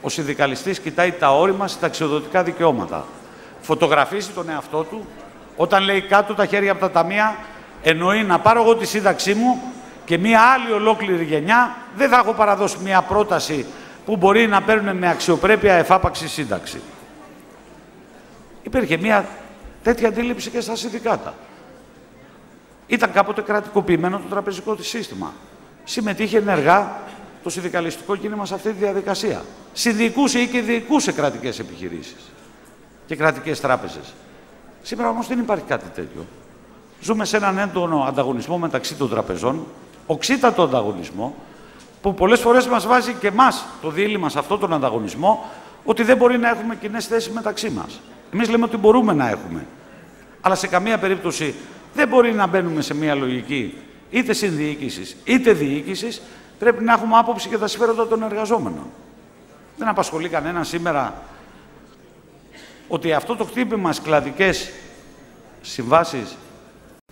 ο συνδικαλιστής κοιτάει τα όριμα συνταξιοδοτικά δικαιώματα. Φωτογραφίζει τον εαυτό του, όταν λέει κάτω τα χέρια από τα ταμεία, εννοεί να πάρω εγώ τη σύνταξή μου και μία άλλη ολόκληρη γενιά δεν θα έχω παραδώσει μία πρόταση που μπορεί να παίρνουν με αξιοπρέπεια εφάπαξη σύνταξη. Υπήρχε μία τέτοια αντίληψη και στα συνδικάτα. Ήταν κάποτε κρατικοποιημένο το τραπεζικό της σύστημα. Συμμετείχε ενεργά το συνδικαλιστικό κίνημα σε αυτή τη διαδικασία. Συνδιοικούσε ή και διοικούσε κρατικές επιχειρήσεις και κρατικές τράπεζες. Σήμερα όμως δεν υπάρχει κάτι τέτοιο. Ζούμε σε έναν έντονο ανταγωνισμό μεταξύ των τραπεζών, οξύτατο ανταγωνισμό, που πολλές φορές μας βάζει και εμάς το δίλημμα σε αυτόν τον ανταγωνισμό, ότι δεν μπορεί να έχουμε κοινές θέσεις μεταξύ μας. Εμείς λέμε ότι μπορούμε να έχουμε. Αλλά σε καμία περίπτωση δεν μπορεί να μπαίνουμε σε μια λογική είτε συνδιοίκησης είτε διοίκησης. Πρέπει να έχουμε άποψη για τα συμφέροντα των εργαζόμενων. Δεν απασχολεί κανένα σήμερα ότι αυτό το χτύπημα στις κλαδικές συμβάσεις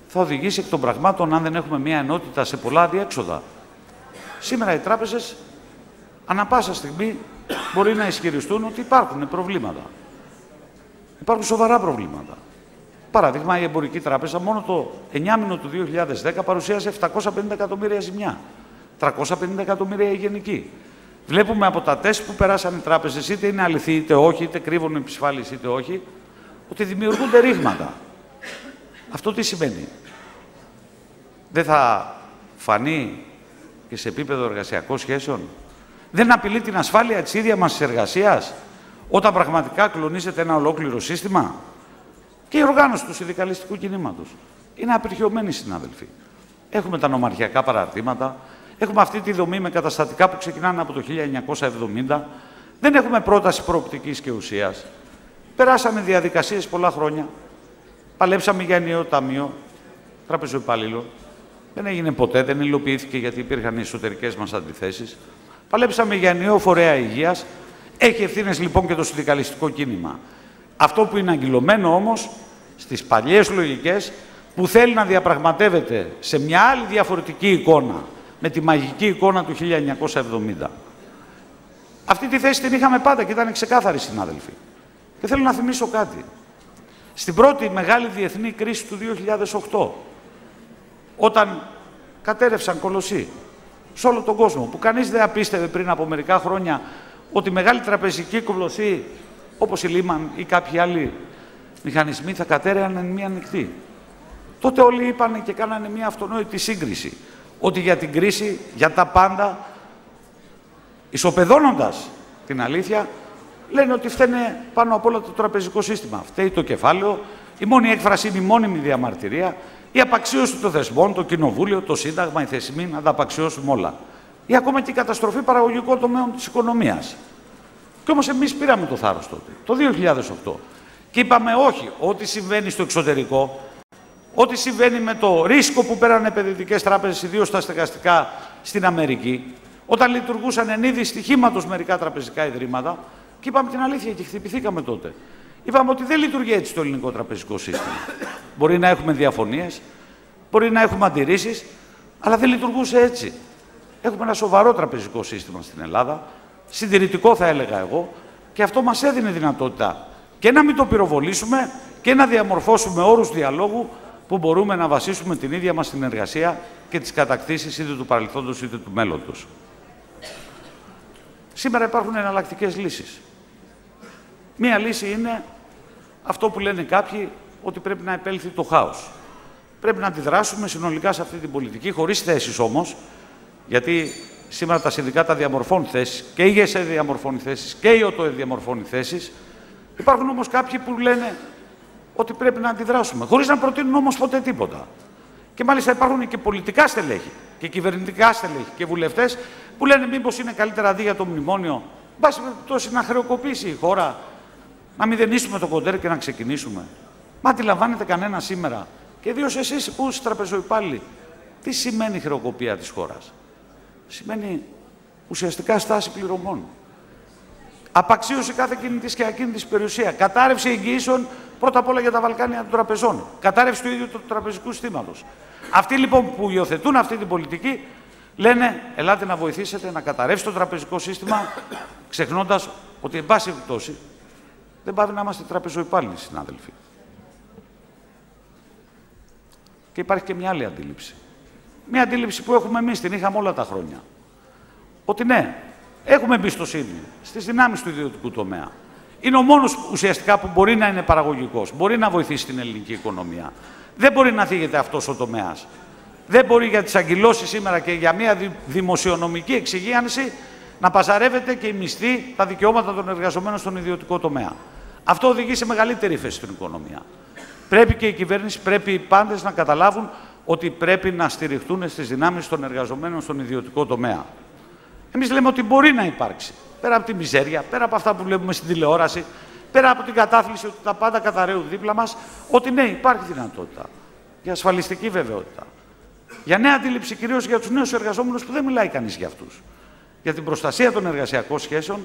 θα οδηγήσει εκ των πραγμάτων αν δεν έχουμε μια ενότητα σε πολλά διέξοδα. Σήμερα οι τράπεζες ανά πάσα στιγμή μπορεί να ισχυριστούν ότι υπάρχουν προβλήματα. Υπάρχουν σοβαρά προβλήματα. Παράδειγμα, η Εμπορική Τράπεζα μόνο το 9μηνο του 2010 παρουσίασε 750 εκατομμύρια ζημιά. 350 εκατομμύρια η γενική. Βλέπουμε από τα τεστ που περάσαν οι τράπεζες, είτε είναι αληθή είτε όχι, είτε κρύβουν επισφάλιση είτε όχι, ότι δημιουργούνται ρήγματα. Αυτό τι σημαίνει? Δεν θα φανεί και σε επίπεδο εργασιακών σχέσεων? Δεν απειλεί την ασφάλεια της ίδιας μας της εργασίας όταν πραγματικά κλονίζεται ένα ολόκληρο σύστημα? Και η οργάνωση του συνδικαλιστικού κινήματος είναι απειρχιωμένη, συνάδελφοι. Έχουμε τα νομαρχιακά παραρτήματα, έχουμε αυτή τη δομή με καταστατικά που ξεκινάνε από το 1970, δεν έχουμε πρόταση προοπτικής και ουσίας. Περάσαμε διαδικασίες πολλά χρόνια, παλέψαμε για ενιαίο ταμείο τραπεζοϊπαλλήλων, δεν έγινε ποτέ, δεν υλοποιήθηκε γιατί υπήρχαν οι εσωτερικές μας αντιθέσεις. Παλέψαμε για ενιαίο φορέα υγείας, έχει ευθύνες λοιπόν και το συνδικαλιστικό κίνημα. Αυτό που είναι αγκυλωμένο όμως στις παλιές λογικές που θέλει να διαπραγματεύεται σε μια άλλη διαφορετική εικόνα, με τη μαγική εικόνα του 1970. Αυτή τη θέση την είχαμε πάντα και ήταν ξεκάθαρη, συνάδελφοι. Και θέλω να θυμίσω κάτι. Στην πρώτη μεγάλη διεθνή κρίση του 2008, όταν κατέρευσαν κολοσσοί σε όλο τον κόσμο, που κανείς δεν απίστευε πριν από μερικά χρόνια ότι μεγάλη τραπεζική κολοσσοί, όπως η Λίμαν ή κάποιοι άλλοι μηχανισμοί, θα κατέρεαν εν μία νυχτή. Τότε όλοι είπαν και κάνανε μία αυτονόητη σύγκριση, ότι για την κρίση, για τα πάντα, ισοπεδώνοντας την αλήθεια, λένε ότι φταίνε πάνω απ' όλα το τραπεζικό σύστημα. Φταίει το κεφάλαιο, η μόνη έκφραση είναι η μόνιμη διαμαρτυρία, η απαξίωση των θεσμών, το κοινοβούλιο, το σύνταγμα, οι θεσμοί, να τα απαξιώσουμε όλα. Ή ακόμα και η καταστροφή παραγωγικών τομέων της οικονομίας. Και όμως εμείς πήραμε το θάρρος τότε, το 2008. Και είπαμε όχι, ό,τι συμβαίνει στο εξωτερικό, ό,τι συμβαίνει με το ρίσκο που πέρανε επενδυτικές τράπεζες, ιδίως τα στεγαστικά στην Αμερική, όταν λειτουργούσαν εν είδη στοιχήματος μερικά τραπεζικά ιδρύματα, και είπαμε την αλήθεια και χτυπηθήκαμε τότε. Είπαμε ότι δεν λειτουργεί έτσι το ελληνικό τραπεζικό σύστημα. Μπορεί να έχουμε διαφωνίες, μπορεί να έχουμε αντιρρήσεις, αλλά δεν λειτουργούσε έτσι. Έχουμε ένα σοβαρό τραπεζικό σύστημα στην Ελλάδα, συντηρητικό θα έλεγα εγώ, και αυτό μας έδινε δυνατότητα και να μην το πυροβολήσουμε και να διαμορφώσουμε όρους διαλόγου που μπορούμε να βασίσουμε την ίδια μας την εργασία και τις κατακτήσεις είτε του παρελθόντος είτε του μέλλοντος. Σήμερα υπάρχουν εναλλακτικές λύσεις. Μία λύση είναι αυτό που λένε κάποιοι, ότι πρέπει να επέλθει το χάος. Πρέπει να αντιδράσουμε συνολικά σε αυτή την πολιτική, χωρίς θέσεις όμως, γιατί σήμερα τα συνδικάτα διαμορφώνουν θέσεις, και η ΓΕΣΕ διαμορφώνει θέσεις και η ΟΤΟΕ διαμορφώνει θέσεις. Υπάρχουν όμως κάποιοι που λένε ότι πρέπει να αντιδράσουμε, χωρίς να προτείνουν όμως ποτέ τίποτα. Και μάλιστα υπάρχουν και πολιτικά στελέχη και κυβερνητικά στελέχη και βουλευτές που λένε μήπως είναι καλύτερα αντί για το μνημόνιο, μπας περιπτώσει να χρεοκοπήσει η χώρα, να μηδενίσουμε το κοντέρ και να ξεκινήσουμε. Μα αντιλαμβάνεται κανένα σήμερα, και ιδίως εσείς που είστε τραπεζοϊπάλληλοι, τι σημαίνει η χρεοκοπία της χώρας? Σημαίνει ουσιαστικά στάση πληρωμών. Απαξίωση κάθε κινητής και ακίνητης περιουσία. Κατάρρευση εγγυήσεων πρώτα απ' όλα για τα Βαλκάνια των τραπεζών. Κατάρρευση του ίδιου του τραπεζικού συστήματος. Αυτοί λοιπόν που υιοθετούν αυτή την πολιτική Λένε, ελάτε να βοηθήσετε να καταρρεύσει το τραπεζικό σύστημα, ξεχνώντας ότι, εν πάση περιπτώσει, δεν πάει να είμαστε τραπεζοϊπάλληλοι, συνάδελφοι. Και υπάρχει και μια άλλη αντίληψη. Μια αντίληψη που έχουμε εμείς, την είχαμε όλα τα χρόνια. Ότι ναι, έχουμε εμπιστοσύνη στις δυνάμεις του ιδιωτικού τομέα. Είναι ο μόνος ουσιαστικά που μπορεί να είναι παραγωγικός, μπορεί να βοηθήσει την ελληνική οικονομία. Δεν μπορεί να θίγεται αυτός ο τομέας. Δεν μπορεί για τις αγκυλώσεις σήμερα και για μια δημοσιονομική εξυγίανση να παζαρεύεται και η μισθή, τα δικαιώματα των εργαζομένων στον ιδιωτικό τομέα. Αυτό οδηγεί σε μεγαλύτερη ύφεση στην οικονομία. Πρέπει και η κυβέρνηση, πρέπει οι πάντες να καταλάβουν ότι πρέπει να στηριχτούν στις δυνάμεις των εργαζομένων στον ιδιωτικό τομέα. Εμείς λέμε ότι μπορεί να υπάρξει, πέρα από τη μιζέρια, πέρα από αυτά που βλέπουμε στην τηλεόραση, πέρα από την κατάθλιψη ότι τα πάντα καταραίουν δίπλα μας, ότι ναι, υπάρχει δυνατότητα για ασφαλιστική βεβαιότητα. Για νέα αντίληψη, κυρίως για τους νέους εργαζόμενους που δεν μιλάει κανείς για αυτούς. Για την προστασία των εργασιακών σχέσεων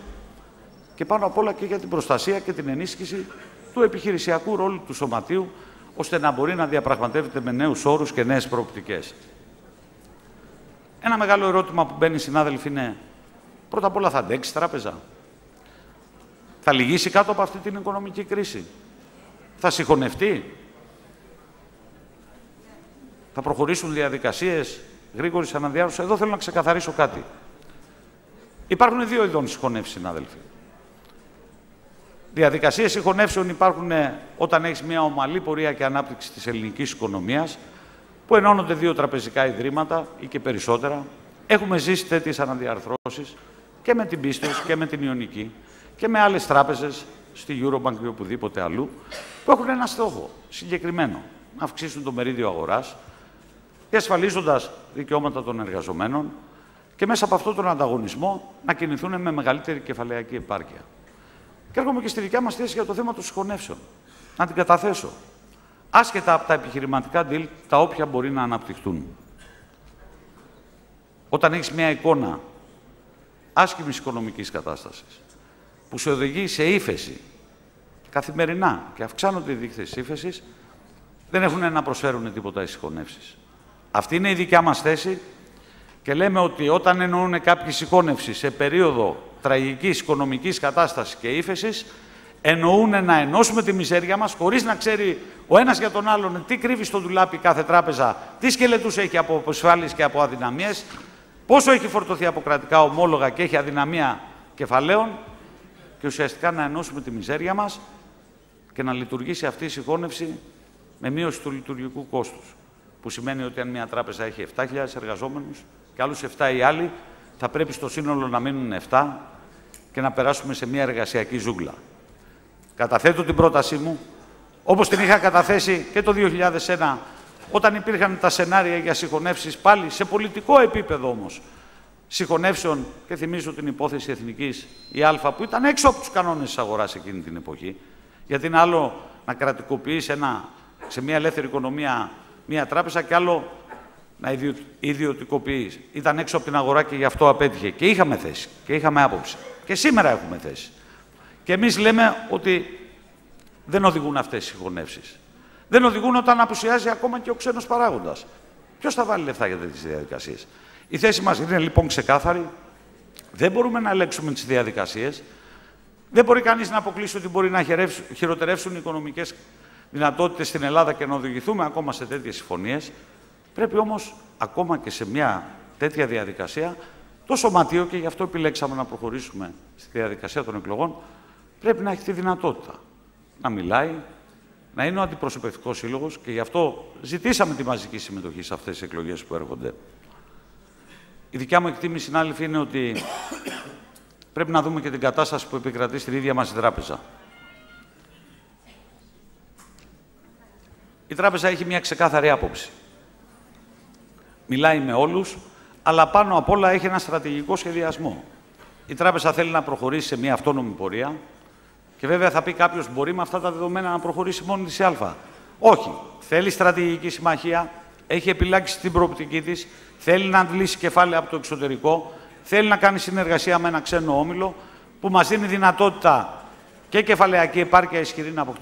και πάνω απ' όλα και για την προστασία και την ενίσχυση του επιχειρησιακού ρόλου του σωματείου, ώστε να μπορεί να διαπραγματεύεται με νέους όρους και νέες προοπτικές. Ένα μεγάλο ερώτημα που μπαίνει, συνάδελφοι, είναι πρώτα απ' όλα θα αντέξει η τράπεζα. Θα λυγίσει κάτω από αυτή την οικονομική κρίση. Θα συγχωνευτεί. Θα προχωρήσουν διαδικασίες γρήγορης αναδιάρθρωσης. Εδώ θέλω να ξεκαθαρίσω κάτι. Υπάρχουν δύο ειδών συγχωνεύσεις, συνάδελφοι. Διαδικασίες συγχωνεύσεων υπάρχουν όταν έχεις μια ομαλή πορεία και ανάπτυξη της ελληνικής οικονομίας, που ενώνονται δύο τραπεζικά ιδρύματα ή και περισσότερα. Έχουμε ζήσει τέτοιες αναδιαρθρώσεις και με την Πίστεως και με την Ιωνική και με άλλες τράπεζες, στη Eurobank ή οπουδήποτε αλλού, που έχουν ένα στόχο συγκεκριμένο: να αυξήσουν το μερίδιο αγοράς, διασφαλίζοντας δικαιώματα των εργαζομένων και μέσα από αυτόν τον ανταγωνισμό να κινηθούν με μεγαλύτερη κεφαλαιακή επάρκεια. Και έρχομαι και στη δικιά μας θέση για το θέμα των συγχωνεύσεων. Να την καταθέσω. Άσχετα από τα επιχειρηματικά deal, τα όποια μπορεί να αναπτυχθούν. Όταν έχεις μια εικόνα άσχημης οικονομικής κατάστασης, που σε οδηγεί σε ύφεση καθημερινά και αυξάνονται οι δείκτες ύφεσης, δεν έχουν να προσφέρουν τίποτα οι συγχωνεύσεις. Αυτή είναι η δικιά μας θέση και λέμε ότι όταν εννοούν κάποιοι συγχώνευση σε περίοδο τραγικής οικονομικής κατάστασης και ύφεσης, εννοούν να ενώσουμε τη μιζέρια μας, χωρίς να ξέρει ο ένας για τον άλλον τι κρύβει στο ντουλάπι κάθε τράπεζα, τι σκελετούς έχει από αποσφάλειες και από αδυναμίες, πόσο έχει φορτωθεί από κρατικά ομόλογα και έχει αδυναμία κεφαλαίων, και ουσιαστικά να ενώσουμε τη μιζέρια μας και να λειτουργήσει αυτή η συγχώνευση με μείωση του λειτουργικού κόστους. Που σημαίνει ότι αν μια τράπεζα έχει 7.000 εργαζόμενους και άλλους 7 οι άλλοι, θα πρέπει στο σύνολο να μείνουν 7 και να περάσουμε σε μια εργασιακή ζούγκλα. Καταθέτω την πρότασή μου, όπως την είχα καταθέσει και το 2001, όταν υπήρχαν τα σενάρια για συγχωνεύσεις, πάλι σε πολιτικό επίπεδο όμως, συγχωνεύσεων, και θυμίζω την υπόθεση Εθνικής η Α, που ήταν έξω από τους κανόνες της αγοράς εκείνη την εποχή, γιατί είναι άλλο να κρατικοποιείς σε μια ελεύθερη οικονομία μια τράπεζα και άλλο να ιδιωτικοποιείς. Ήταν έξω από την αγορά και γι' αυτό απέτυχε. Και είχαμε θέση και είχαμε άποψη. Και σήμερα έχουμε θέση. Και εμείς λέμε ότι δεν οδηγούν αυτές οι συγχωνεύσεις. Δεν οδηγούν όταν απουσιάζει ακόμα και ο ξένος παράγοντας. Ποιος θα βάλει λεφτά για τέτοιες διαδικασίες? Η θέση μας είναι λοιπόν ξεκάθαρη. Δεν μπορούμε να ελέγξουμε τις διαδικασίες. Δεν μπορεί κανείς να αποκλείσει ότι μπορεί να χειροτερεύσουν οι οικονομικές δυνατότητες στην Ελλάδα και να οδηγηθούμε ακόμα σε τέτοιες συμφωνίες. Πρέπει όμως ακόμα και σε μια τέτοια διαδικασία το Σωματείο, και γι' αυτό επιλέξαμε να προχωρήσουμε στη διαδικασία των εκλογών, πρέπει να έχει τη δυνατότητα να μιλάει, να είναι ο αντιπροσωπευτικός σύλλογος, και γι' αυτό ζητήσαμε τη μαζική συμμετοχή σε αυτές τις εκλογές που έρχονται. Η δικιά μου εκτίμηση, συνάδελφοι, είναι ότι πρέπει να δούμε και την κατάσταση που επικρατεί στην ίδια μας η τράπεζα. Η τράπεζα έχει μια ξεκάθαρη άποψη. Μιλάει με όλους, αλλά πάνω απ' όλα έχει ένα στρατηγικό σχεδιασμό. Η τράπεζα θέλει να προχωρήσει σε μια αυτόνομη πορεία και βέβαια θα πει κάποιος, μπορεί με αυτά τα δεδομένα να προχωρήσει μόνη της η Α. Όχι. Θέλει στρατηγική συμμαχία, έχει επιλάξει την προοπτική της, θέλει να αντλήσει κεφάλαια από το εξωτερικό, θέλει να κάνει συνεργασία με ένα ξένο όμιλο που μας δίνει δυνατότητα και κεφαλαιακή επάρκεια ισχυρή να αποκτήσει